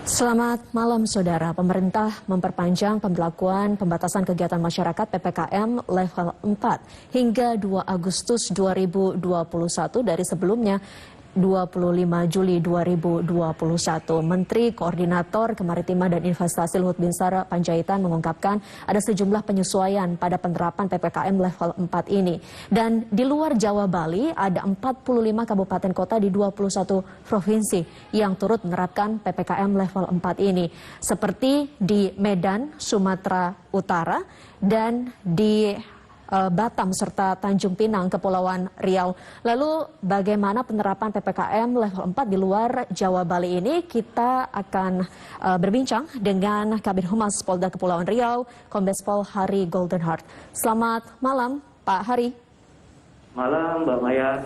Selamat malam, Saudara. Pemerintah memperpanjang pemberlakuan pembatasan kegiatan masyarakat PPKM level 4 hingga 2 Agustus 2021 dari sebelumnya 25 Juli 2021. Menteri Koordinator Kemaritiman dan Investasi Luhut Binsar Panjaitan mengungkapkan ada sejumlah penyesuaian pada penerapan PPKM level 4 ini. Dan di luar Jawa Bali ada 45 kabupaten kota di 21 provinsi yang turut menerapkan PPKM level 4 ini. Seperti di Medan, Sumatera Utara, dan di Batam serta Tanjung Pinang, Kepulauan Riau. Lalu bagaimana penerapan PPKM level 4 di luar Jawa Bali ini? Kita akan berbincang dengan Kabid Humas Polda Kepulauan Riau, Kombes Pol Hari Goldenheart. Selamat malam, Pak Hari. Malam, Mbak Maya.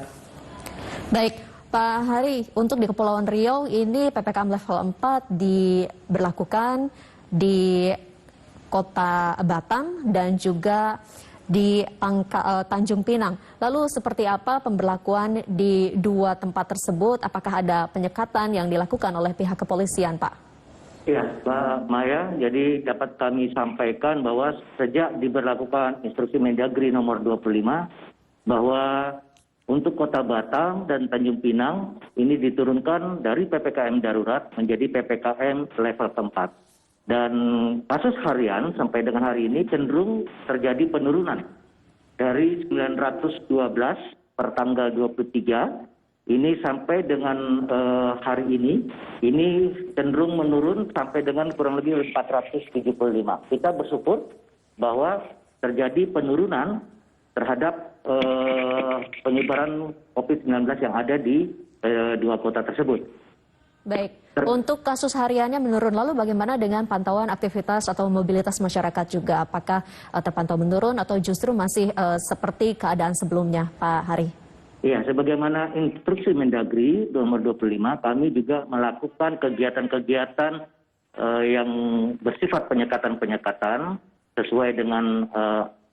Baik, Pak Hari, untuk di Kepulauan Riau ini PPKM level 4 diberlakukan di Kota Batam dan juga di Tanjung Pinang. Lalu seperti apa pemberlakuan di dua tempat tersebut? Apakah ada penyekatan yang dilakukan oleh pihak kepolisian, Pak? Ya, Mbak Maya, jadi dapat kami sampaikan bahwa sejak diberlakukan instruksi Mendagri nomor 25 bahwa untuk Kota Batam dan Tanjung Pinang ini diturunkan dari PPKM darurat menjadi PPKM level 4. Dan kasus harian sampai dengan hari ini cenderung terjadi penurunan dari 912 per tanggal 23 ini sampai dengan hari ini cenderung menurun sampai dengan kurang lebih 475. Kita bersyukur bahwa terjadi penurunan terhadap penyebaran COVID-19 yang ada di dua kota tersebut. Baik, untuk kasus hariannya menurun, lalu bagaimana dengan pantauan aktivitas atau mobilitas masyarakat juga? Apakah terpantau menurun atau justru masih seperti keadaan sebelumnya, Pak Hari? Iya, sebagaimana instruksi Mendagri nomor 25, kami juga melakukan kegiatan-kegiatan yang bersifat penyekatan-penyekatan sesuai dengan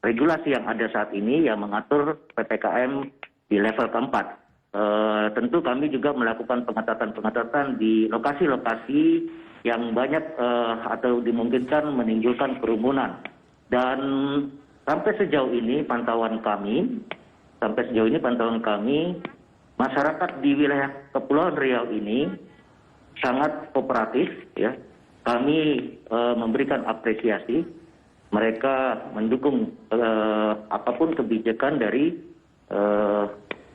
regulasi yang ada saat ini yang mengatur PPKM di level keempat. Tentu kami juga melakukan pengetatan-pengetatan di lokasi-lokasi yang banyak atau dimungkinkan menimbulkan kerumunan. Dan sampai sejauh ini pantauan kami, masyarakat di wilayah Kepulauan Riau ini sangat kooperatif, ya. Kami memberikan apresiasi, mereka mendukung apapun kebijakan dari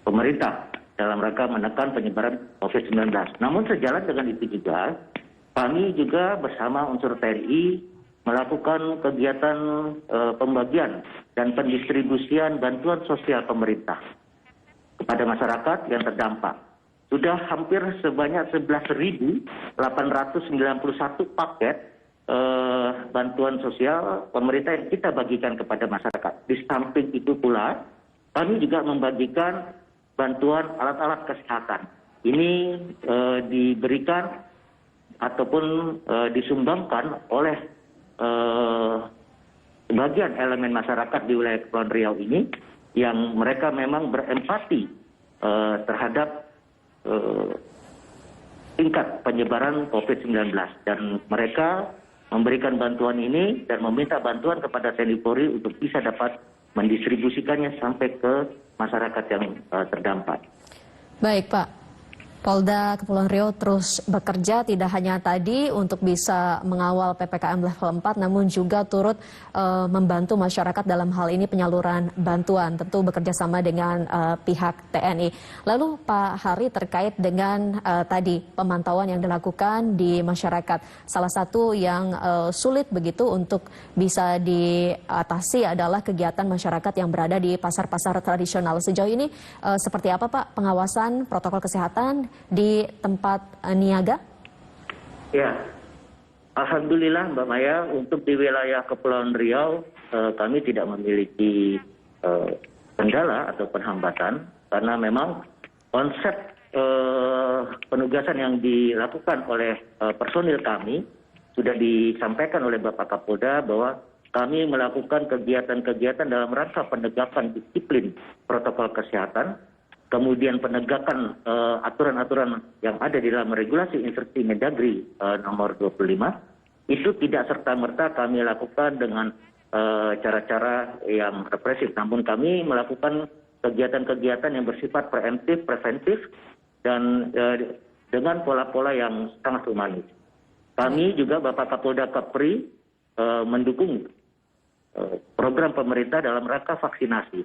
pemerintah dalam rangka menekan penyebaran COVID-19. Namun sejalan dengan itu juga, kami juga bersama unsur TNI melakukan kegiatan pembagian dan pendistribusian bantuan sosial pemerintah kepada masyarakat yang terdampak. Sudah hampir sebanyak 11.891 paket bantuan sosial pemerintah yang kita bagikan kepada masyarakat. Di samping itu pula, kami juga membagikan bantuan alat-alat kesehatan. Ini diberikan ataupun disumbangkan oleh sebagian elemen masyarakat di wilayah Kepulauan Riau ini yang mereka memang berempati terhadap tingkat penyebaran COVID-19. Dan mereka memberikan bantuan ini dan meminta bantuan kepada TNI Polri untuk bisa dapat mendistribusikannya sampai ke masyarakat yang terdampak. Baik, Pak. Polda Kepulauan Riau terus bekerja tidak hanya tadi untuk bisa mengawal PPKM level 4, namun juga turut membantu masyarakat dalam hal ini penyaluran bantuan, tentu bekerja sama dengan pihak TNI. Lalu Pak Hari, terkait dengan tadi pemantauan yang dilakukan di masyarakat, salah satu yang sulit begitu untuk bisa diatasi adalah kegiatan masyarakat yang berada di pasar-pasar tradisional. Sejauh ini seperti apa, Pak, pengawasan protokol kesehatan di tempat niaga? Ya, alhamdulillah Mbak Maya, untuk di wilayah Kepulauan Riau kami tidak memiliki kendala atau hambatan karena memang konsep penugasan yang dilakukan oleh personil kami sudah disampaikan oleh Bapak Kapolda bahwa kami melakukan kegiatan-kegiatan dalam rangka penegakan disiplin protokol kesehatan kemudian penegakan aturan-aturan yang ada di dalam regulasi instruksi Mendagri nomor 25, itu tidak serta-merta kami lakukan dengan cara-cara yang represif, namun kami melakukan kegiatan-kegiatan yang bersifat preemptif, preventif, dan dengan pola-pola yang sangat humanis. Kami juga Bapak Kapolda Kepri mendukung program pemerintah dalam rangka vaksinasi.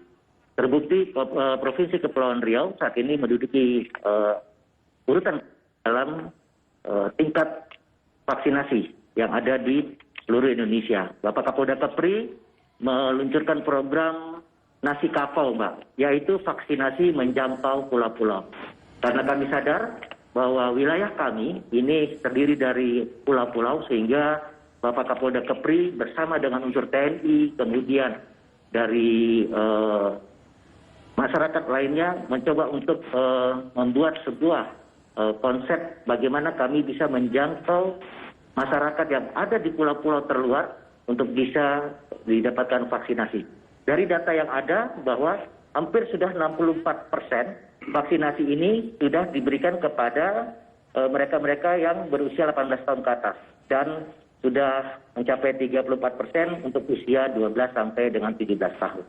Terbukti Provinsi Kepulauan Riau saat ini menduduki urutan dalam tingkat vaksinasi yang ada di seluruh Indonesia. Bapak Kapolda Kepri meluncurkan program nasi kapau, Mbak, yaitu vaksinasi menjangkau pulau-pulau. Karena kami sadar bahwa wilayah kami ini terdiri dari pulau-pulau, sehingga Bapak Kapolda Kepri bersama dengan unsur TNI, kemudian dari masyarakat lainnya mencoba untuk membuat sebuah konsep bagaimana kami bisa menjangkau masyarakat yang ada di pulau-pulau terluar untuk bisa didapatkan vaksinasi. Dari data yang ada bahwa hampir sudah 64% vaksinasi ini sudah diberikan kepada mereka-mereka yang berusia 18 tahun ke atas, dan sudah mencapai 34% untuk usia 12 sampai dengan 17 tahun.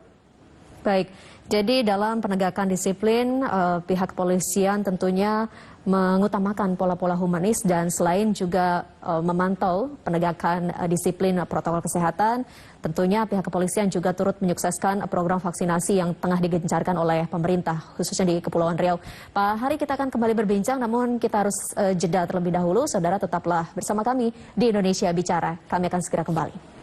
Baik, jadi dalam penegakan disiplin, pihak kepolisian tentunya mengutamakan pola-pola humanis dan selain juga memantau penegakan disiplin protokol kesehatan, tentunya pihak kepolisian juga turut menyukseskan program vaksinasi yang tengah digencarkan oleh pemerintah, khususnya di Kepulauan Riau. Pak Hari, kita akan kembali berbincang, namun kita harus jeda terlebih dahulu. Saudara, tetaplah bersama kami di Indonesia Bicara. Kami akan segera kembali.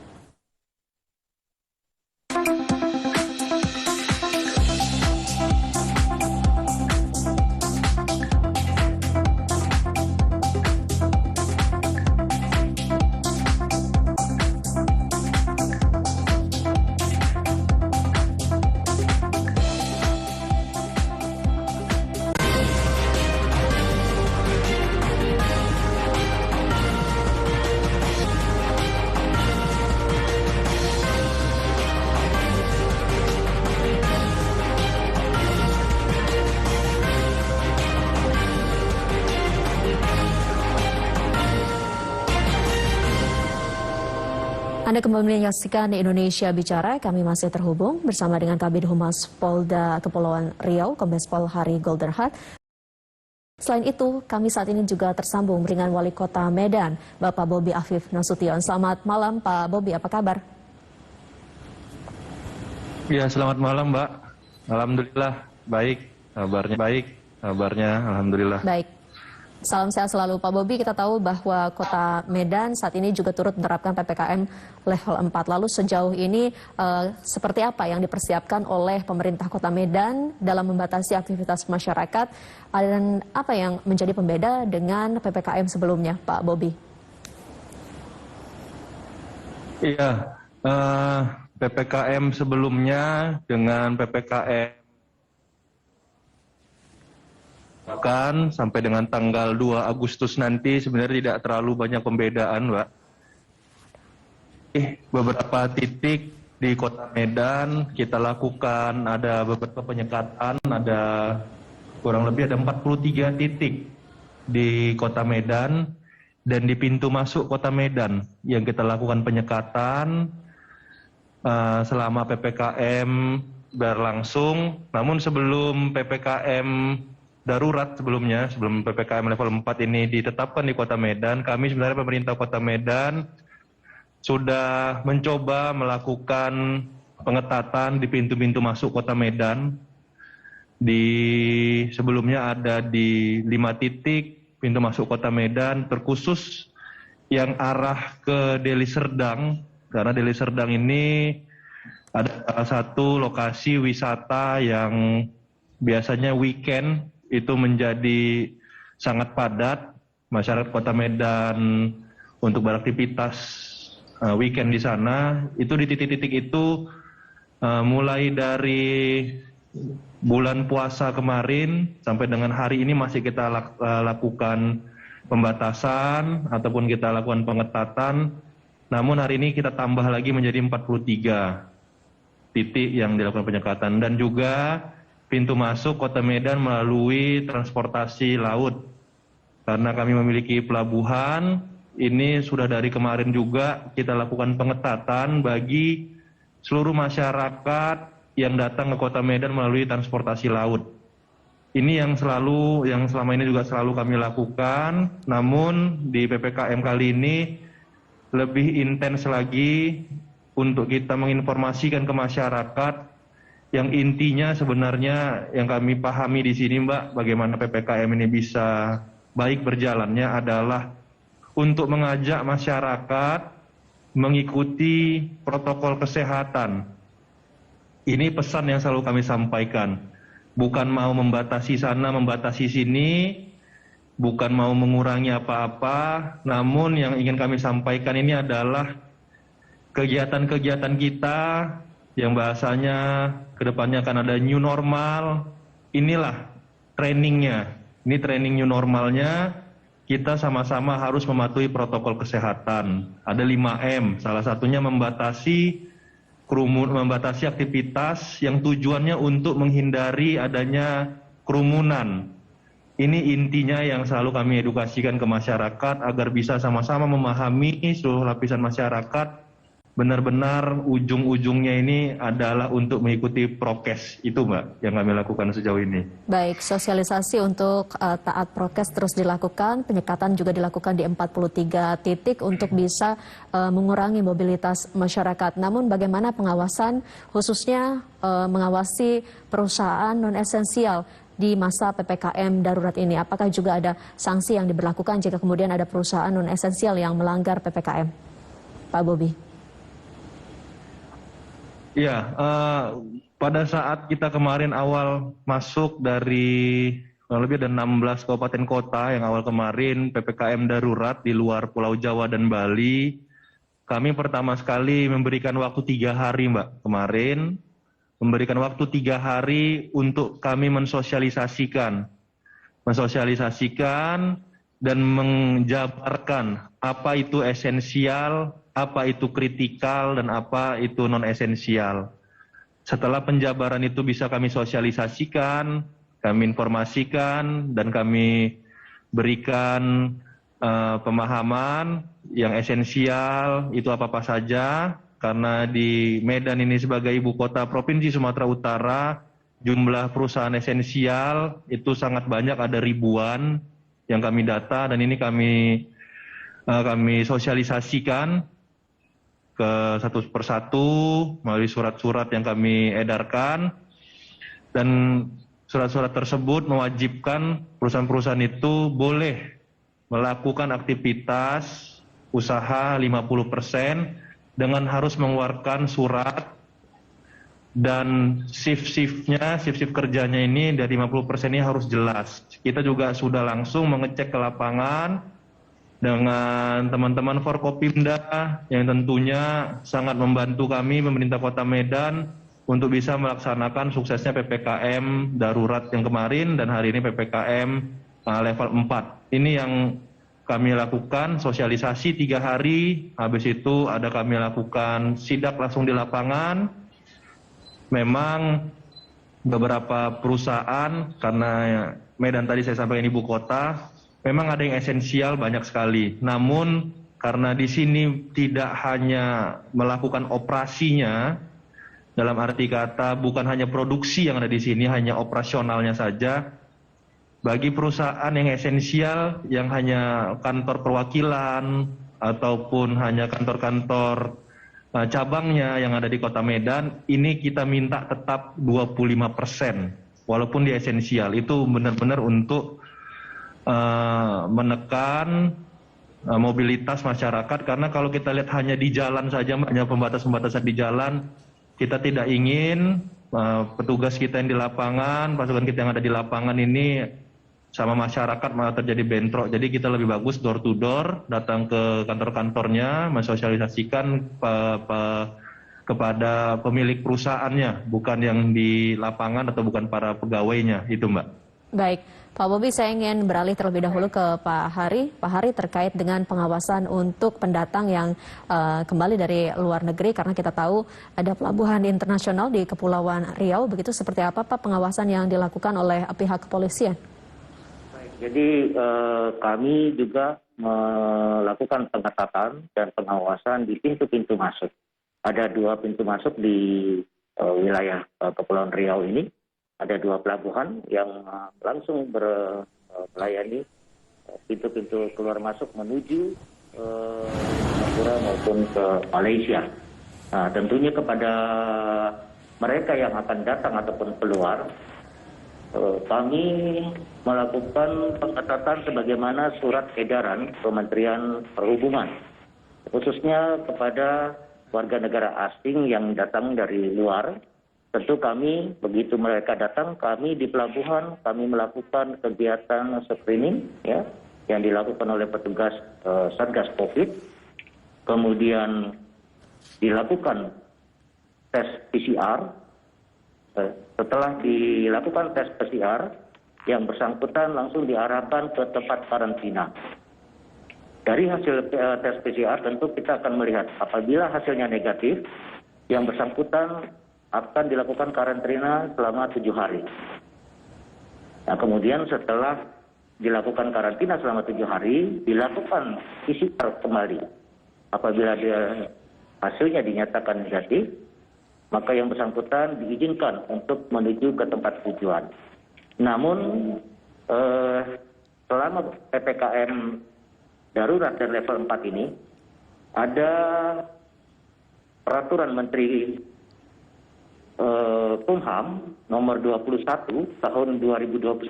Anda kembali menyaksikan di Indonesia Bicara. Kami masih terhubung bersama dengan Kabid Humas Polda Kepulauan Riau, Kombes Pol Hari Goldenhat. Selain itu, kami saat ini juga tersambung dengan Wali Kota Medan, Bapak Bobi Afif Nasution. Selamat malam, Pak Bobi, apa kabar? Ya, selamat malam, Mbak. Alhamdulillah, baik. Kabarnya alhamdulillah. Baik. Salam sehat selalu, Pak Bobi. Kita tahu bahwa Kota Medan saat ini juga turut menerapkan PPKM level 4. Lalu sejauh ini seperti apa yang dipersiapkan oleh pemerintah Kota Medan dalam membatasi aktivitas masyarakat, dan apa yang menjadi pembeda dengan PPKM sebelumnya, Pak Bobi? Iya, PPKM sebelumnya dengan PPKM bahkan sampai dengan tanggal 2 Agustus nanti sebenarnya tidak terlalu banyak pembedaan, Mbak. Beberapa titik di Kota Medan kita lakukan, ada beberapa penyekatan, ada kurang lebih ada 43 titik di Kota Medan, dan di pintu masuk Kota Medan yang kita lakukan penyekatan selama PPKM berlangsung. Namun sebelum PPKM darurat sebelum PPKM level 4 ini ditetapkan di Kota Medan, kami sebenarnya pemerintah Kota Medan sudah mencoba melakukan pengetatan di pintu-pintu masuk Kota Medan. Sebelumnya ada di 5 titik pintu masuk Kota Medan, terkhusus yang arah ke Deli Serdang, karena Deli Serdang ini ada salah satu lokasi wisata yang biasanya weekend itu menjadi sangat padat. Masyarakat Kota Medan untuk beraktivitas weekend di sana, itu di titik-titik itu mulai dari bulan puasa kemarin sampai dengan hari ini masih kita lakukan pembatasan ataupun kita lakukan pengetatan. Namun hari ini kita tambah lagi menjadi 43 titik yang dilakukan penyekatan, dan juga pintu masuk Kota Medan melalui transportasi laut. Karena kami memiliki pelabuhan, ini sudah dari kemarin juga kita lakukan pengetatan bagi seluruh masyarakat yang datang ke Kota Medan melalui transportasi laut. Ini yang selama ini juga selalu kami lakukan, namun di PPKM kali ini lebih intens lagi untuk kita menginformasikan ke masyarakat yang intinya sebenarnya yang kami pahami di sini, Mbak, bagaimana PPKM ini bisa baik berjalannya adalah untuk mengajak masyarakat mengikuti protokol kesehatan. Ini pesan yang selalu kami sampaikan. Bukan mau membatasi sana, membatasi sini, bukan mau mengurangi apa-apa, namun yang ingin kami sampaikan ini adalah kegiatan-kegiatan kita yang bahasanya kedepannya akan ada new normal. Inilah trainingnya, ini training new normalnya. Kita sama-sama harus mematuhi protokol kesehatan. Ada 5M, salah satunya membatasi aktivitas yang tujuannya untuk menghindari adanya kerumunan. Ini intinya yang selalu kami edukasikan ke masyarakat agar bisa sama-sama memahami seluruh lapisan masyarakat. Benar-benar ujung-ujungnya ini adalah untuk mengikuti prokes. Itu, Mbak, yang kami lakukan sejauh ini. Baik, sosialisasi untuk taat prokes terus dilakukan, penyekatan juga dilakukan di 43 titik untuk bisa mengurangi mobilitas masyarakat. Namun bagaimana pengawasan, khususnya mengawasi perusahaan non-esensial di masa PPKM darurat ini? Apakah juga ada sanksi yang diberlakukan jika kemudian ada perusahaan non-esensial yang melanggar PPKM? Pak Bobi. Ya, pada saat kita kemarin awal masuk dari lebih dari 16 kabupaten kota yang awal kemarin PPKM darurat di luar Pulau Jawa dan Bali, kami pertama sekali memberikan waktu 3 hari, Mbak, kemarin. Memberikan waktu 3 hari untuk kami mensosialisasikan dan menjabarkan apa itu esensial, apa itu kritikal, dan apa itu non-esensial. Setelah penjabaran itu bisa kami sosialisasikan, kami informasikan, dan kami berikan pemahaman yang esensial itu apa-apa saja. Karena di Medan ini sebagai ibu kota Provinsi Sumatera Utara, jumlah perusahaan esensial itu sangat banyak, ada ribuan yang kami data, dan ini kami sosialisasikan ke satu persatu melalui surat-surat yang kami edarkan, dan surat-surat tersebut mewajibkan perusahaan-perusahaan itu boleh melakukan aktivitas usaha 50% dengan harus mengeluarkan surat, dan shift kerjanya ini dari 50% ini harus jelas. Kita juga sudah langsung mengecek ke lapangan dengan teman-teman Forkopimda yang tentunya sangat membantu kami, pemerintah Kota Medan, untuk bisa melaksanakan suksesnya PPKM darurat yang kemarin dan hari ini PPKM level 4. Ini yang kami lakukan, sosialisasi 3 hari, habis itu ada kami lakukan sidak langsung di lapangan. Memang beberapa perusahaan, karena Medan tadi saya sampaikan ibu kota, memang ada yang esensial banyak sekali. Namun karena di sini tidak hanya melakukan operasinya, dalam arti kata bukan hanya produksi yang ada di sini, hanya operasionalnya saja. Bagi perusahaan yang esensial, yang hanya kantor perwakilan ataupun hanya kantor-kantor cabangnya yang ada di Kota Medan, ini kita minta tetap 25%, walaupun di esensial. Itu benar-benar untuk menekan mobilitas masyarakat, karena kalau kita lihat hanya di jalan saja, hanya pembatas-pembatasan di jalan, kita tidak ingin petugas kita yang di lapangan, pasukan kita yang ada di lapangan ini sama masyarakat malah terjadi bentrok. Jadi kita lebih bagus door to door, datang ke kantor-kantornya, mensosialisasikan kepada pemilik perusahaannya, bukan yang di lapangan atau bukan para pegawainya, itu, Mbak. Baik, Pak Bobi, saya ingin beralih terlebih dahulu ke Pak Hari. Pak Hari, terkait dengan pengawasan untuk pendatang yang kembali dari luar negeri, karena kita tahu ada pelabuhan internasional di Kepulauan Riau. Begitu, seperti apa Pak pengawasan yang dilakukan oleh pihak kepolisian? Jadi kami juga melakukan pengetatan dan pengawasan di pintu-pintu masuk. Ada 2 pintu masuk di wilayah Kepulauan Riau ini. Ada 2 pelabuhan yang langsung melayani pintu-pintu keluar masuk menuju Singapura maupun ke Malaysia. Nah, tentunya kepada mereka yang akan datang ataupun keluar, kami melakukan pengetatan sebagaimana surat edaran Kementerian Perhubungan, khususnya kepada warga negara asing yang datang dari luar. Tentu kami, begitu mereka datang, kami di pelabuhan, kami melakukan kegiatan screening ya, yang dilakukan oleh petugas Satgas Covid. Kemudian dilakukan tes PCR. Setelah dilakukan tes PCR, yang bersangkutan langsung diarahkan ke tempat karantina. Dari hasil tes PCR tentu kita akan melihat apabila hasilnya negatif, yang bersangkutan akan dilakukan karantina selama 7 hari. Nah, kemudian setelah dilakukan karantina selama 7 hari, dilakukan PCR kembali. Apabila hasilnya dinyatakan negatif, maka yang bersangkutan diizinkan untuk menuju ke tempat tujuan. Namun, selama PPKM darurat dan level 4 ini, ada peraturan Menteri Kumham nomor 21 tahun 2021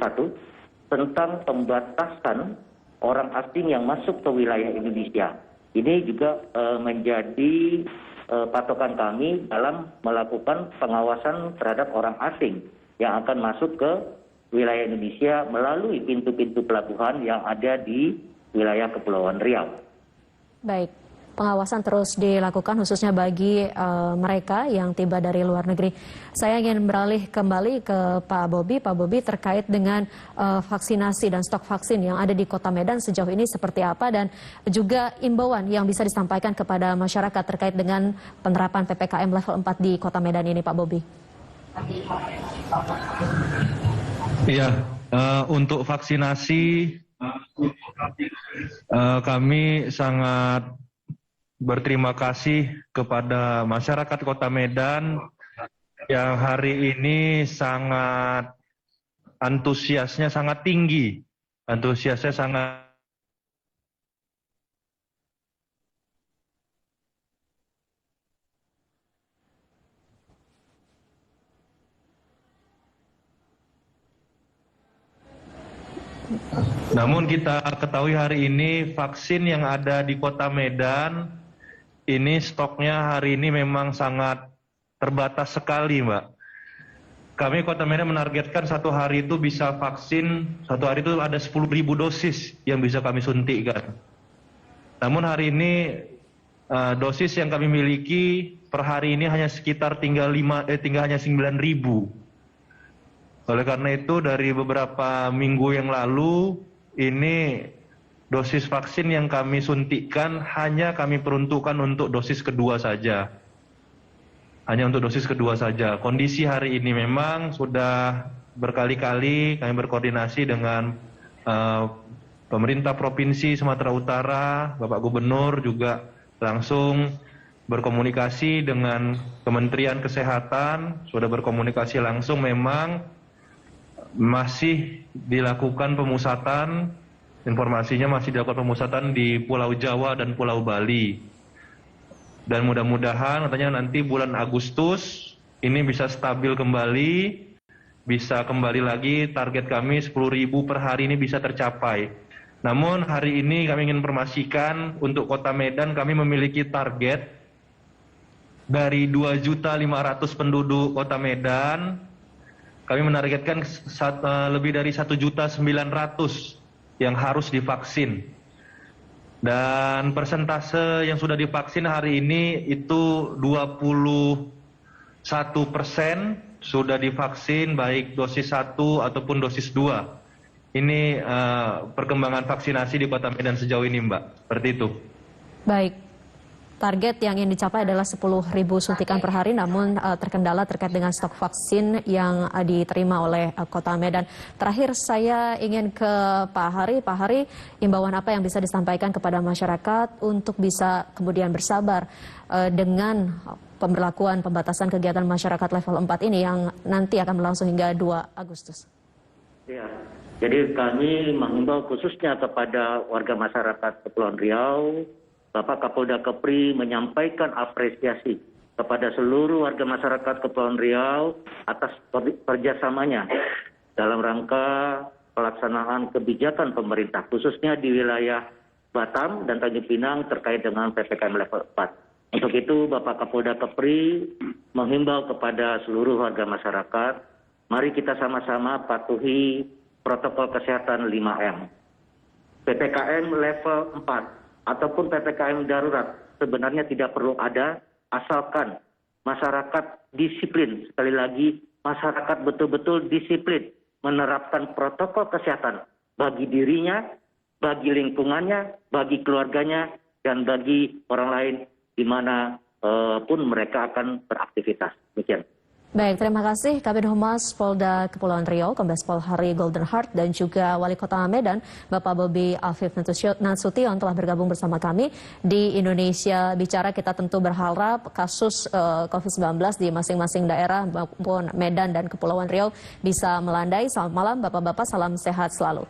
tentang pembatasan orang asing yang masuk ke wilayah Indonesia. Ini juga menjadi patokan kami dalam melakukan pengawasan terhadap orang asing yang akan masuk ke wilayah Indonesia melalui pintu-pintu pelabuhan yang ada di wilayah Kepulauan Riau. Baik. Pengawasan terus dilakukan khususnya bagi mereka yang tiba dari luar negeri. Saya ingin beralih kembali ke Pak Bobi. Pak Bobi, terkait dengan vaksinasi dan stok vaksin yang ada di Kota Medan sejauh ini seperti apa, dan juga imbauan yang bisa disampaikan kepada masyarakat terkait dengan penerapan PPKM level 4 di Kota Medan ini, Pak Bobi. Iya, untuk vaksinasi kami sangat berterima kasih kepada masyarakat Kota Medan yang hari ini sangat antusiasnya sangat tinggi. Antusiasnya sangat Namun kita ketahui hari ini vaksin yang ada di Kota Medan ini stoknya hari ini memang sangat terbatas sekali, Mbak. Kami Kota Medan menargetkan satu hari itu bisa vaksin, satu hari itu ada 10.000 dosis yang bisa kami suntikkan. Namun hari ini dosis yang kami miliki per hari ini hanya sekitar tinggal hanya 9.000. Oleh karena itu dari beberapa minggu yang lalu ini dosis vaksin yang kami suntikkan hanya kami peruntukkan untuk dosis kedua saja. Hanya untuk dosis kedua saja. Kondisi hari ini memang sudah berkali-kali kami berkoordinasi dengan pemerintah Provinsi Sumatera Utara, Bapak Gubernur juga langsung berkomunikasi dengan Kementerian Kesehatan, sudah berkomunikasi langsung, memang masih dilakukan pemusatan. Informasinya masih dilakukan pemusatan di Pulau Jawa dan Pulau Bali. Dan mudah-mudahan katanya nanti bulan Agustus ini bisa stabil kembali, bisa kembali lagi target kami 10.000 per hari ini bisa tercapai. Namun hari ini kami ingin informasikan untuk Kota Medan kami memiliki target dari 2.500.000 penduduk Kota Medan. Kami menargetkan lebih dari 1.900.000 yang harus divaksin. Dan persentase yang sudah divaksin hari ini itu 21% sudah divaksin baik dosis 1 ataupun dosis 2. ini perkembangan vaksinasi di Kota Medan sejauh ini, Mbak. Seperti itu. Baik. Target yang ingin dicapai adalah 10.000 suntikan per hari, namun terkendala terkait dengan stok vaksin yang diterima oleh Kota Medan. Terakhir saya ingin ke Pak Hari. Pak Hari, imbauan apa yang bisa disampaikan kepada masyarakat untuk bisa kemudian bersabar dengan pemberlakuan pembatasan kegiatan masyarakat level 4 ini yang nanti akan berlangsung hingga 2 Agustus? Ya, jadi kami menghimbau khususnya kepada warga masyarakat Kepulauan Riau. Bapak Kapolda Kepri menyampaikan apresiasi kepada seluruh warga masyarakat Kepulauan Riau atas kerjasamanya dalam rangka pelaksanaan kebijakan pemerintah, khususnya di wilayah Batam dan Tanjung Pinang terkait dengan PPKM level 4. Untuk itu Bapak Kapolda Kepri menghimbau kepada seluruh warga masyarakat, mari kita sama-sama patuhi protokol kesehatan 5M. PPKM level 4 ataupun PPKM darurat sebenarnya tidak perlu ada asalkan masyarakat disiplin. Sekali lagi, masyarakat betul-betul disiplin menerapkan protokol kesehatan bagi dirinya, bagi lingkungannya, bagi keluarganya, dan bagi orang lain di mana pun mereka akan beraktivitas. Demikian. Baik, terima kasih Kabid Humas Polda Kepulauan Riau, Kombes Pol Hari Golden Heart, dan juga Wali Kota Medan, Bapak Bobi Afif Nasution telah bergabung bersama kami di Indonesia Bicara. Kita tentu berharap kasus COVID-19 di masing-masing daerah maupun Medan dan Kepulauan Riau bisa melandai. Selamat malam Bapak-Bapak, salam sehat selalu.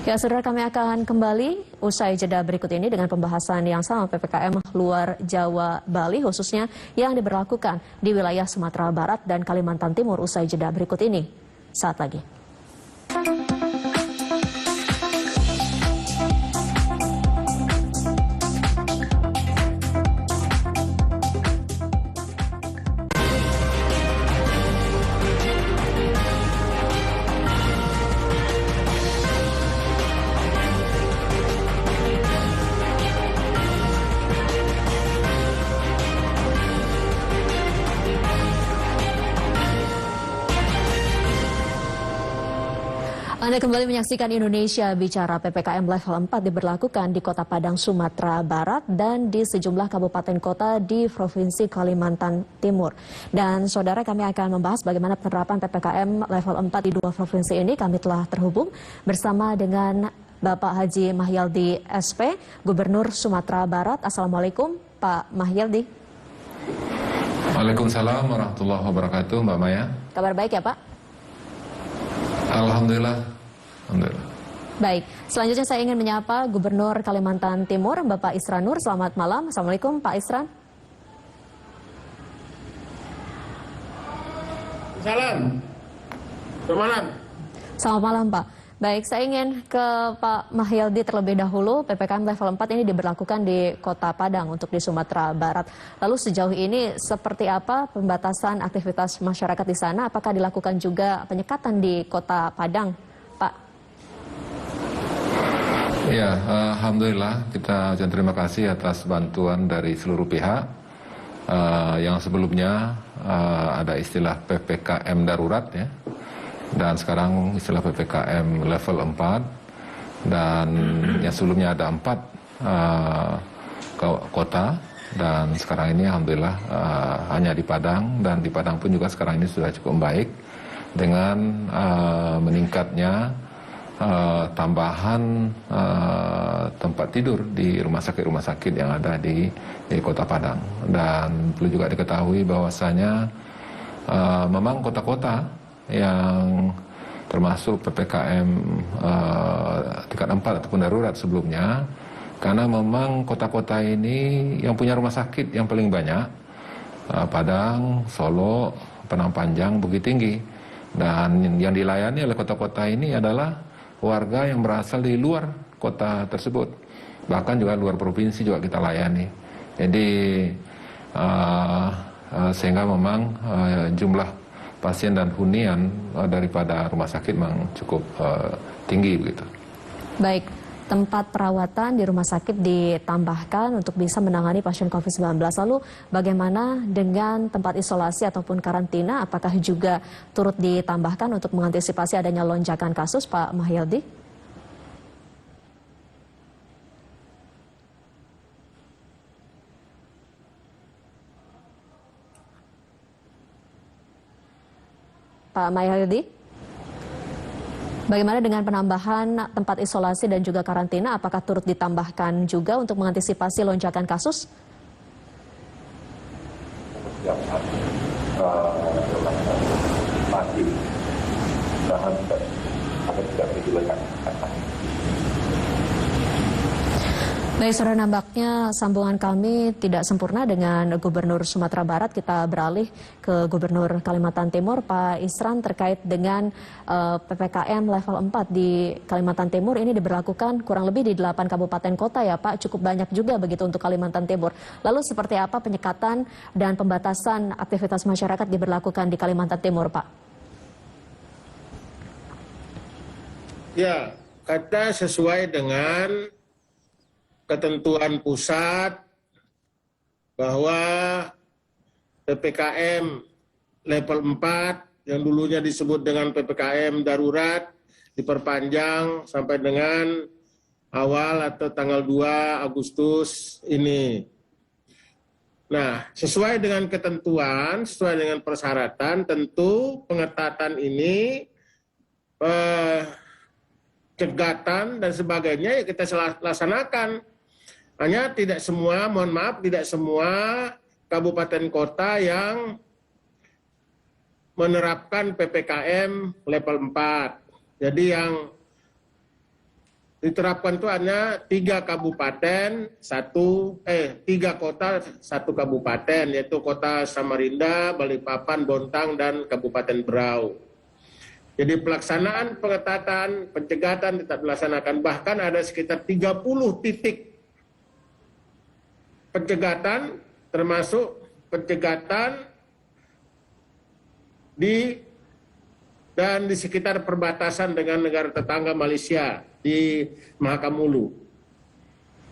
Ya, saudara, kami akan kembali usai jeda berikut ini dengan pembahasan yang sama PPKM luar Jawa Bali, khususnya yang diberlakukan di wilayah Sumatera Barat dan Kalimantan Timur usai jeda berikut ini. Saat lagi. Anda kembali menyaksikan Indonesia Bicara. PPKM level 4 diberlakukan di Kota Padang, Sumatera Barat dan di sejumlah kabupaten kota di Provinsi Kalimantan Timur. Dan saudara, kami akan membahas bagaimana penerapan PPKM level 4 di 2 provinsi ini. Kami telah terhubung bersama dengan Bapak Haji Mahyaldi SP, Gubernur Sumatera Barat. Assalamualaikum Pak Mahyaldi. Waalaikumsalam warahmatullahi wabarakatuh, Mbak Maya. Kabar baik ya Pak? Alhamdulillah. Alhamdulillah. Baik, selanjutnya saya ingin menyapa Gubernur Kalimantan Timur, Bapak Isran Nur. Selamat malam. Assalamualaikum Pak Isran. Salam. Selamat malam. Selamat malam Pak. Baik, saya ingin ke Pak Mahyaldi terlebih dahulu. PPKM level 4 ini diberlakukan di Kota Padang untuk di Sumatera Barat. Lalu sejauh ini seperti apa pembatasan aktivitas masyarakat di sana? Apakah dilakukan juga penyekatan di Kota Padang, Pak? Ya, alhamdulillah kita ucapkan terima kasih atas bantuan dari seluruh pihak. Yang sebelumnya ada istilah PPKM darurat ya. Dan sekarang istilah PPKM level 4, dan yang sebelumnya ada 4 kota, dan sekarang ini alhamdulillah hanya di Padang, dan di Padang pun juga sekarang ini sudah cukup baik dengan meningkatnya tambahan tempat tidur di rumah sakit yang ada di Kota Padang. Dan perlu juga diketahui bahwasanya memang kota-kota yang termasuk PPKM tingkat 4 ataupun darurat sebelumnya, karena memang kota-kota ini yang punya rumah sakit yang paling banyak, Padang, Solo, Penang Panjang, Bukit Tinggi, dan yang dilayani oleh kota-kota ini adalah warga yang berasal di luar kota tersebut, bahkan juga luar provinsi juga kita layani. Jadi sehingga memang jumlah pasien dan hunian daripada rumah sakit memang cukup tinggi begitu. Baik, tempat perawatan di rumah sakit ditambahkan untuk bisa menangani pasien COVID-19. Lalu bagaimana dengan tempat isolasi ataupun karantina? Apakah juga turut ditambahkan untuk mengantisipasi adanya lonjakan kasus, Pak Mahyildi? Pak Mahyildi? Bagaimana dengan penambahan tempat isolasi dan juga karantina? Apakah turut ditambahkan juga untuk mengantisipasi lonjakan kasus? Masih bahan akan tidak dilakukan. Baik, saudara, nampaknya sambungan kami tidak sempurna dengan Gubernur Sumatera Barat. Kita beralih ke Gubernur Kalimantan Timur, Pak Isran, terkait dengan PPKM level 4 di Kalimantan Timur. Ini diberlakukan kurang lebih di 8 kabupaten kota ya Pak, cukup banyak juga begitu untuk Kalimantan Timur. Lalu seperti apa penyekatan dan pembatasan aktivitas masyarakat diberlakukan di Kalimantan Timur, Pak? Ya, kata sesuai dengan ketentuan pusat bahwa PPKM level 4 yang dulunya disebut dengan PPKM darurat diperpanjang sampai dengan awal atau tanggal 2 Agustus ini. Nah, sesuai dengan ketentuan, sesuai dengan persyaratan, tentu pengetatan ini cegatan dan sebagainya ya kita laksanakan. Hanya tidak semua, mohon maaf, tidak semua kabupaten kota yang menerapkan PPKM level 4. Jadi yang diterapkan itu hanya 3 kabupaten, 3 kota, 1 kabupaten, yaitu Kota Samarinda, Balikpapan, Bontang, dan Kabupaten Berau. Jadi pelaksanaan pengetatan, pencegatan tetap dilaksanakan. Bahkan ada sekitar 30 titik pencegatan, termasuk pencegatan di sekitar perbatasan dengan negara tetangga Malaysia di Mahakamulu.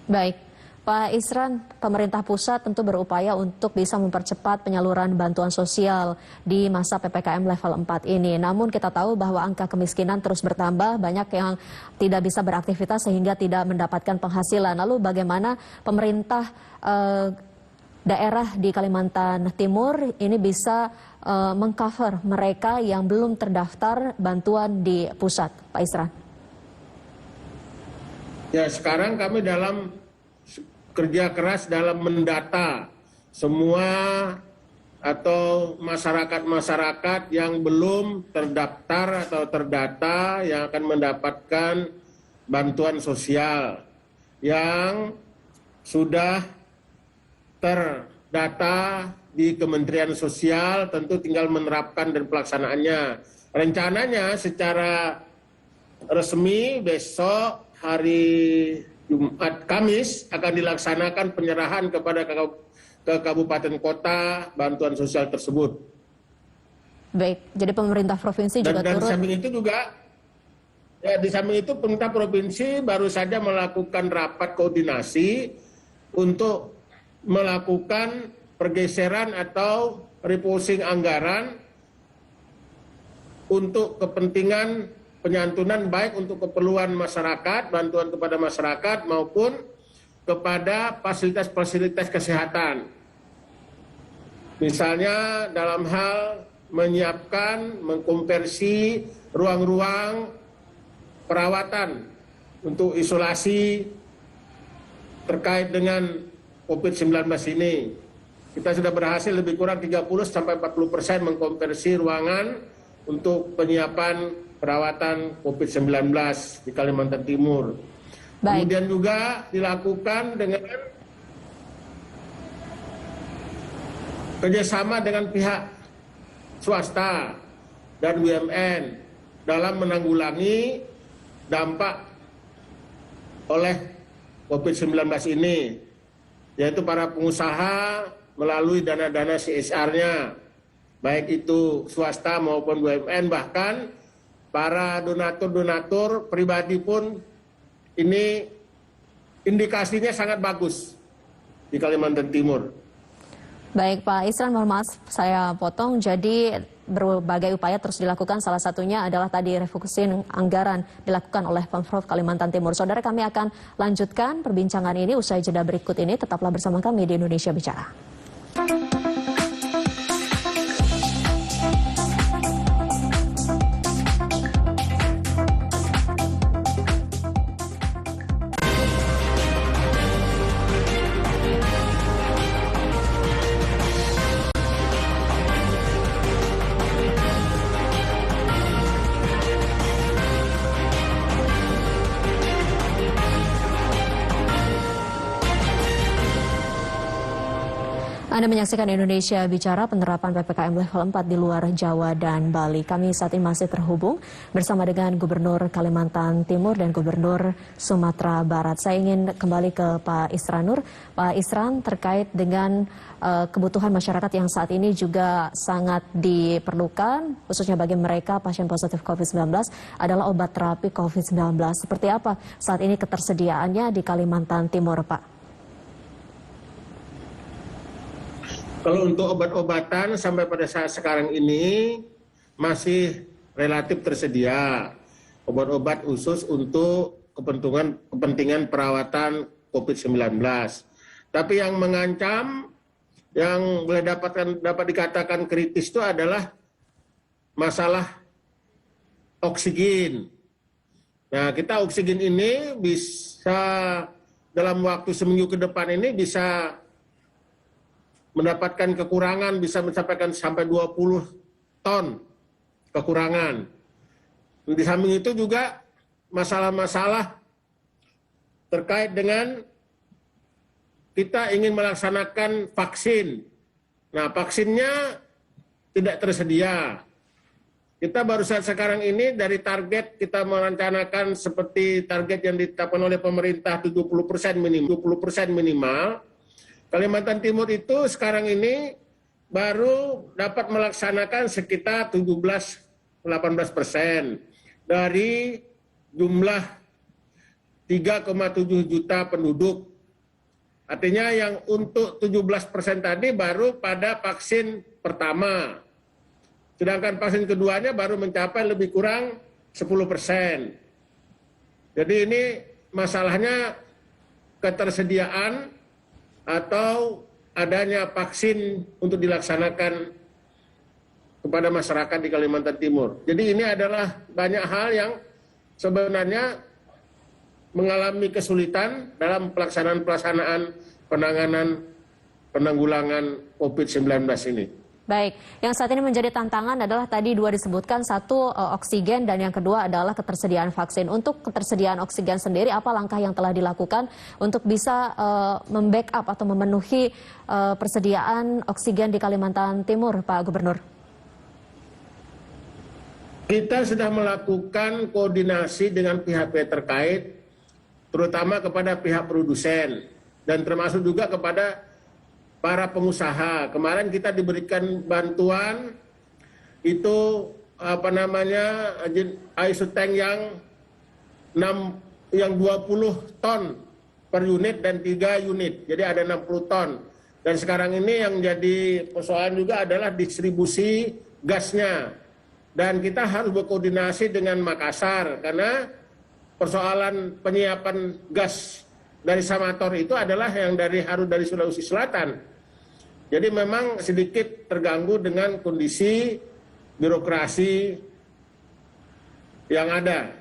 Baik, Pak Isran, pemerintah pusat tentu berupaya untuk bisa mempercepat penyaluran bantuan sosial di masa PPKM level 4 ini. Namun kita tahu bahwa angka kemiskinan terus bertambah, banyak yang tidak bisa beraktivitas sehingga tidak mendapatkan penghasilan. Lalu bagaimana pemerintah daerah di Kalimantan Timur ini bisa mengcover mereka yang belum terdaftar bantuan di pusat, Pak Isran? Ya, sekarang kami dalam kerja keras dalam mendata semua atau masyarakat-masyarakat yang belum terdaftar atau terdata yang akan mendapatkan bantuan sosial, yang sudah terdata di Kementerian Sosial, tentu tinggal menerapkan dan pelaksanaannya. Rencananya secara resmi besok hari Jumat Kamis akan dilaksanakan penyerahan kepada ke kabupaten kota bantuan sosial tersebut. Baik, jadi pemerintah provinsi juga dan turut. Di samping itu juga, ya, di samping itu pemerintah provinsi baru saja melakukan rapat koordinasi untuk melakukan pergeseran atau refocusing anggaran untuk kepentingan penyantunan baik untuk keperluan masyarakat, bantuan kepada masyarakat maupun kepada fasilitas-fasilitas kesehatan. Misalnya dalam hal menyiapkan, mengkonversi ruang-ruang perawatan untuk isolasi terkait dengan COVID-19 ini. Kita sudah berhasil lebih kurang 30-40% mengkonversi ruangan untuk penyiapan perawatan COVID-19 di Kalimantan Timur. Baik. Kemudian juga dilakukan dengan kerjasama dengan pihak swasta dan BUMN dalam menanggulangi dampak oleh COVID-19 ini, yaitu para pengusaha melalui dana-dana CSR-nya, baik itu swasta maupun BUMN, bahkan para donatur-donatur pribadi pun ini indikasinya sangat bagus di Kalimantan Timur. Baik Pak Isran, mohon maaf saya potong. Jadi berbagai upaya terus dilakukan, salah satunya adalah tadi refocusing anggaran dilakukan oleh Pemprov Kalimantan Timur. Saudara, kami akan lanjutkan perbincangan ini usai jeda berikut ini. Tetaplah bersama kami di Indonesia Bicara. Anda menyaksikan Indonesia Bicara, penerapan PPKM level 4 di luar Jawa dan Bali. Kami saat ini masih terhubung bersama dengan Gubernur Kalimantan Timur dan Gubernur Sumatera Barat. Saya ingin kembali ke Pak Isranur. Pak Isran, terkait dengan kebutuhan masyarakat yang saat ini juga sangat diperlukan, khususnya bagi mereka pasien positif COVID-19, adalah obat terapi COVID-19. Seperti apa saat ini ketersediaannya di Kalimantan Timur, Pak? Kalau untuk obat-obatan sampai pada saat sekarang ini masih relatif tersedia. Obat-obat khusus untuk kepentingan perawatan COVID-19. Tapi yang mengancam, yang boleh dapat dikatakan kritis itu adalah masalah oksigen. Nah, kita oksigen ini bisa dalam waktu seminggu ke depan ini bisa mendapatkan kekurangan, bisa mencapai sampai 20 ton kekurangan. Di samping itu juga masalah-masalah terkait dengan kita ingin melaksanakan vaksin. Nah, vaksinnya tidak tersedia. Kita baru saat sekarang ini dari target kita merencanakan seperti target yang ditetapkan oleh pemerintah 70% minimal. Kalimantan Timur itu sekarang ini baru dapat melaksanakan sekitar 17-18% dari jumlah 3,7 juta penduduk. Artinya yang untuk 17% tadi baru pada vaksin pertama. Sedangkan vaksin keduanya baru mencapai lebih kurang 10%. Jadi ini masalahnya ketersediaan atau adanya vaksin untuk dilaksanakan kepada masyarakat di Kalimantan Timur. Jadi ini adalah banyak hal yang sebenarnya mengalami kesulitan dalam pelaksanaan penanggulangan COVID-19 ini. Baik, yang saat ini menjadi tantangan adalah tadi dua disebutkan, satu oksigen dan yang kedua adalah ketersediaan vaksin. Untuk ketersediaan oksigen sendiri, apa langkah yang telah dilakukan untuk bisa membackup atau memenuhi persediaan oksigen di Kalimantan Timur, Pak Gubernur? Kita sudah melakukan koordinasi dengan pihak-pihak terkait, terutama kepada pihak produsen dan termasuk juga kepada para pengusaha. Kemarin kita diberikan bantuan itu ISO tank yang 20 ton per unit dan 3 unit. Jadi ada 60 ton. Dan sekarang ini yang jadi persoalan juga adalah distribusi gasnya. Dan kita harus berkoordinasi dengan Makassar karena persoalan penyiapan gas dari Samator itu adalah yang harus dari Sulawesi Selatan. Jadi memang sedikit terganggu dengan kondisi birokrasi yang ada.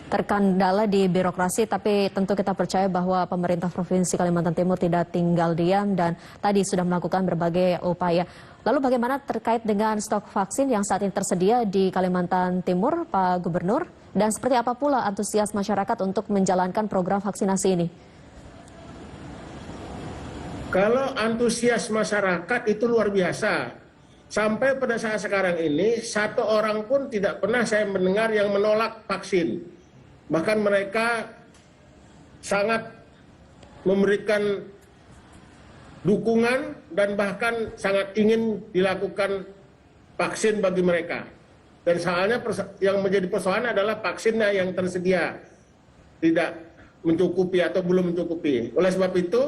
Terkendala di birokrasi, tapi tentu kita percaya bahwa pemerintah Provinsi Kalimantan Timur tidak tinggal diam dan tadi sudah melakukan berbagai upaya. Lalu bagaimana terkait dengan stok vaksin yang saat ini tersedia di Kalimantan Timur, Pak Gubernur? Dan seperti apa pula antusias masyarakat untuk menjalankan program vaksinasi ini? Kalau antusias masyarakat itu luar biasa. Sampai pada saat sekarang ini, satu orang pun tidak pernah saya mendengar yang menolak vaksin. Bahkan mereka sangat memberikan dukungan dan bahkan sangat ingin dilakukan vaksin bagi mereka. Dan soalnya yang menjadi persoalan adalah vaksinnya yang tersedia tidak mencukupi atau belum mencukupi. Oleh sebab itu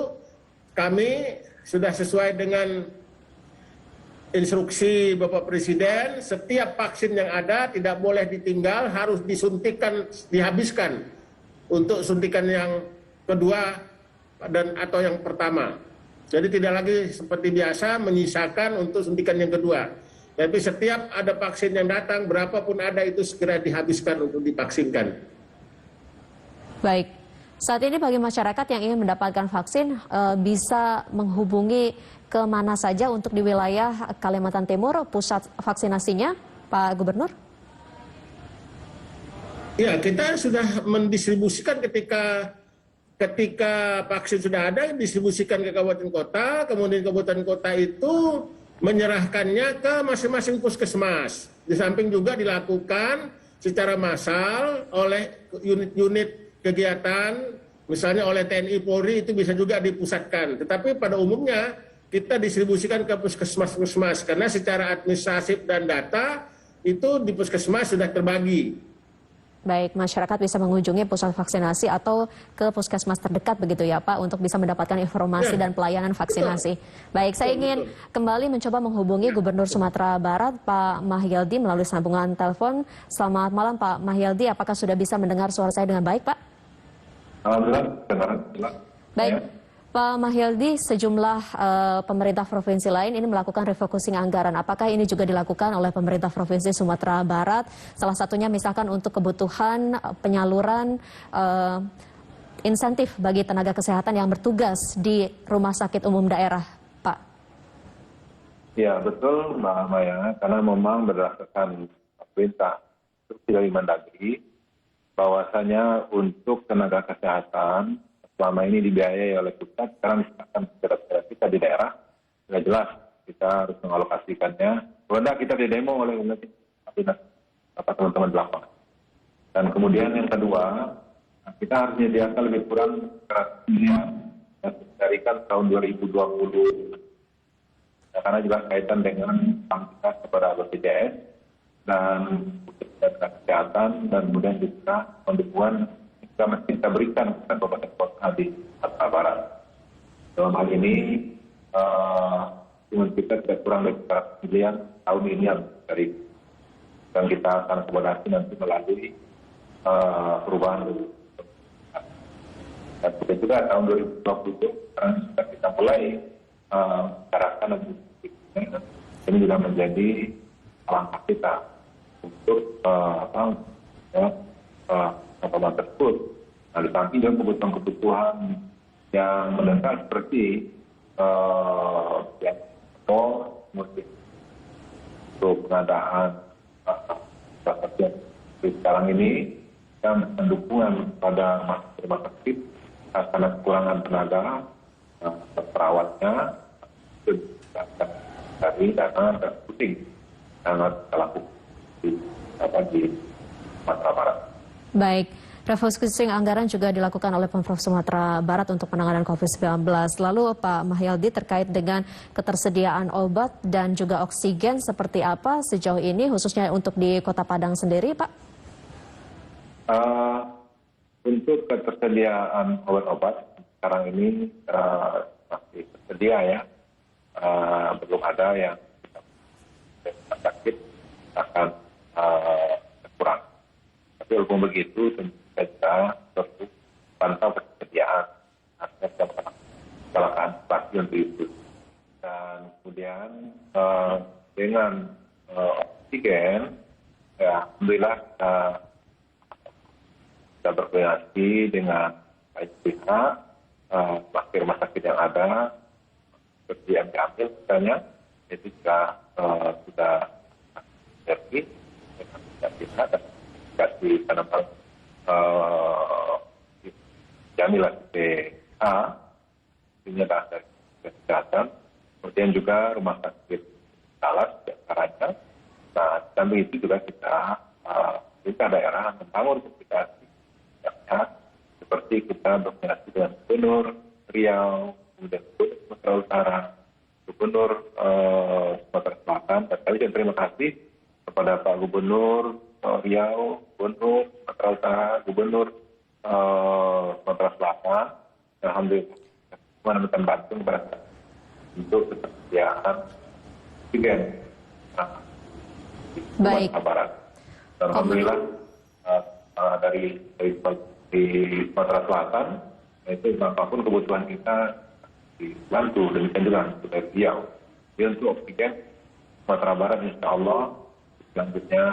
kami sudah sesuai dengan instruksi Bapak Presiden, setiap vaksin yang ada tidak boleh ditinggal, harus disuntikan, dihabiskan untuk suntikan yang kedua dan atau yang pertama. Jadi tidak lagi seperti biasa menyisakan untuk suntikan yang kedua. Tapi setiap ada vaksin yang datang, berapapun ada itu segera dihabiskan untuk divaksinkan. Baik, saat ini bagi masyarakat yang ingin mendapatkan vaksin bisa menghubungi ke mana saja untuk di wilayah Kalimantan Timur pusat vaksinasinya, Pak Gubernur? Ya, kita sudah mendistribusikan ketika vaksin sudah ada, distribusikan ke kabupaten kota, kemudian kabupaten kota itu menyerahkannya ke masing-masing puskesmas. Di samping juga dilakukan secara massal oleh unit-unit kegiatan, misalnya oleh TNI Polri itu bisa juga dipusatkan. Tetapi pada umumnya kita distribusikan ke puskesmas-puskesmas karena secara administratif dan data itu di puskesmas sudah terbagi. Baik, masyarakat bisa mengunjungi pusat vaksinasi atau ke puskesmas terdekat begitu ya Pak untuk bisa mendapatkan informasi dan pelayanan vaksinasi. Baik, saya ingin kembali mencoba menghubungi Gubernur Sumatera Barat Pak Mahyildi melalui sambungan telepon. Selamat malam Pak Mahyildi, apakah sudah bisa mendengar suara saya dengan baik Pak? Alhamdulillah, dengar. Baik, Pak Mahyildi, sejumlah pemerintah provinsi lain ini melakukan refocusing anggaran. Apakah ini juga dilakukan oleh pemerintah Provinsi Sumatera Barat? Salah satunya misalkan untuk kebutuhan penyaluran insentif bagi tenaga kesehatan yang bertugas di rumah sakit umum daerah, Pak. Ya, betul Mbak Maya, karena memang berdasarkan perintah dari Mendagri, bahwasanya untuk tenaga kesehatan selama ini dibiayai oleh pusat, sekarang misalkan kita di daerah, sudah jelas kita harus mengalokasikannya. Karena kita didemo oleh teman-teman di lapangan. Dan kemudian yang kedua, kita harus menyediakan lebih kurang 100 miliar dari tahun 2020. Ya, karena juga kaitan dengan pangkat kepada BPJS dan kesehatan dan kemudian juga pendukungan mesti kita berikan kepada kabupaten kota di Sumatera Barat. Dalam hal ini, cuma kita tidak kurang dari 100 miliar tahun ini yang dari dan kita akan akomodasi nanti melalui perubahan. Dan kemudian juga tahun 2020 sekarang sudah kita mulai bicarakan dan ini juga menjadi langkah kita untuk kebutuhan tersebut. Nah, di samping juga kebutuhan-kebutuhan yang mendesak seperti untuk pengadaan yang sekarang ini dan pendukungan pada rumah sakit karena kekurangan tenaga perawatnya dari dana dan pusing sangat terlaku di Sumatera Barat. Baik, refocusing anggaran juga dilakukan oleh Pemprov Sumatera Barat untuk penanganan COVID-19. Lalu Pak Mahyildi terkait dengan ketersediaan obat dan juga oksigen seperti apa sejauh ini khususnya untuk di Kota Padang sendiri Pak? Untuk ketersediaan obat-obat sekarang ini masih tersedia ya. Belum ada yang sakit akan kurang. Tapi walaupun begitu tentu saja perlu pantau ketersediaan kecelakaan pasien itu. Dan kemudian dengan oksigen, ya alhamdulillah kita berkoordinasi dengan pihak rumah sakit yang ada seperti yang diambil misalnya itu juga sudah terjadi dengan pihak dan kasih tanaman jamilah BA ini adalah dari kesehatan, kemudian juga rumah sakit Talas caranya. Nah, sambil itu juga kita daerah membangun komunikasi yang seperti kita berkoordinasi dengan Gubernur Riau, kemudian Gubernur Sumatera Utara, Gubernur Sumatera Selatan, dan kami terima kasih kepada kepada Pak Gubernur Riau, Gubernur Sumatera Utara, Gubernur Sumatera Selatan, alhamdulillah menemukan bantu kepada untuk ketersediaan oksigen di Sumatera Barat. Dan alhamdulillah dari Sumatera Selatan itu apapun kebutuhan kita dibantu, demikian juga dari Riau. Jadi untuk oksigen Sumatera Barat insya Allah selanjutnya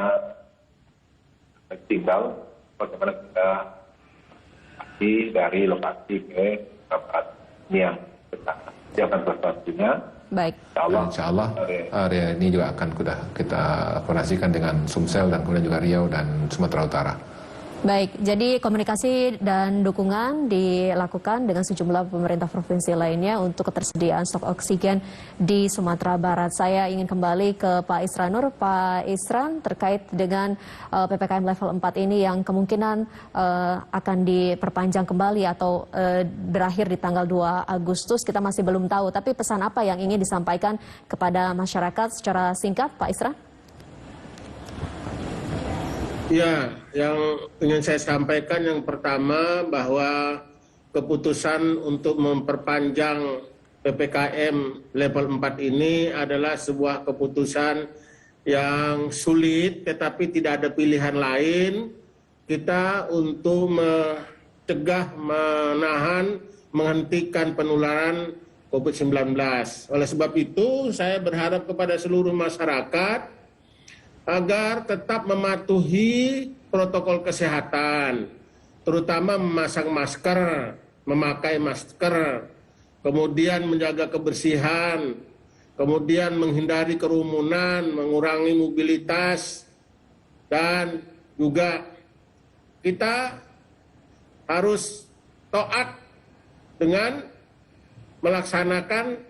tinggal bagaimana kita dari lokasi ke tempat ini yang kita siapkan sesuatunya. Baik. Insya Allah area ini juga akan kita koordinasikan dengan Sumsel dan kemudian juga Riau dan Sumatera Utara. Baik, jadi komunikasi dan dukungan dilakukan dengan sejumlah pemerintah provinsi lainnya untuk ketersediaan stok oksigen di Sumatera Barat. Saya ingin kembali ke Pak Isranur. Pak Isran, terkait dengan PPKM level 4 ini yang kemungkinan akan diperpanjang kembali atau berakhir di tanggal 2 Agustus, kita masih belum tahu. Tapi pesan apa yang ingin disampaikan kepada masyarakat secara singkat, Pak Isran? Ya, yang ingin saya sampaikan yang pertama bahwa keputusan untuk memperpanjang PPKM level 4 ini adalah sebuah keputusan yang sulit, tetapi tidak ada pilihan lain kita untuk mencegah, menahan, menghentikan penularan COVID-19. Oleh sebab itu, saya berharap kepada seluruh masyarakat agar tetap mematuhi protokol kesehatan, terutama memasang masker, memakai masker, kemudian menjaga kebersihan, kemudian menghindari kerumunan, mengurangi mobilitas, dan juga kita harus taat dengan melaksanakan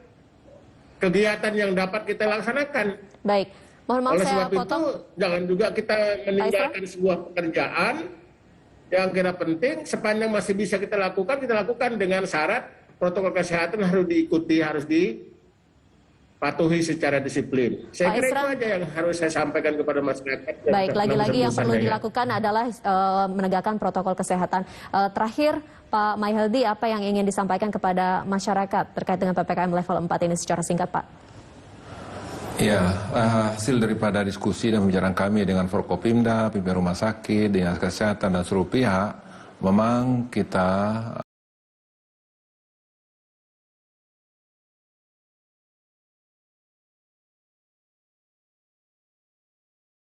kegiatan yang dapat kita laksanakan. Baik. Mohon maaf Oleh saya sebab potong. itu, jangan juga kita meninggalkan sebuah pekerjaan yang kira penting, sepanjang masih bisa kita lakukan dengan syarat protokol kesehatan harus diikuti, harus dipatuhi secara disiplin. Saya kira itu aja yang harus saya sampaikan kepada masyarakat. Baik, lagi-lagi yang perlu dilakukan adalah menegakkan protokol kesehatan. Terakhir, Pak Mayheldi, apa yang ingin disampaikan kepada masyarakat terkait dengan PPKM level 4 ini secara singkat, Pak? Ya, hasil daripada diskusi dan pembicaraan kami dengan Forkopimda, pimpinan rumah sakit, dinas kesehatan dan seluruh pihak, memang kita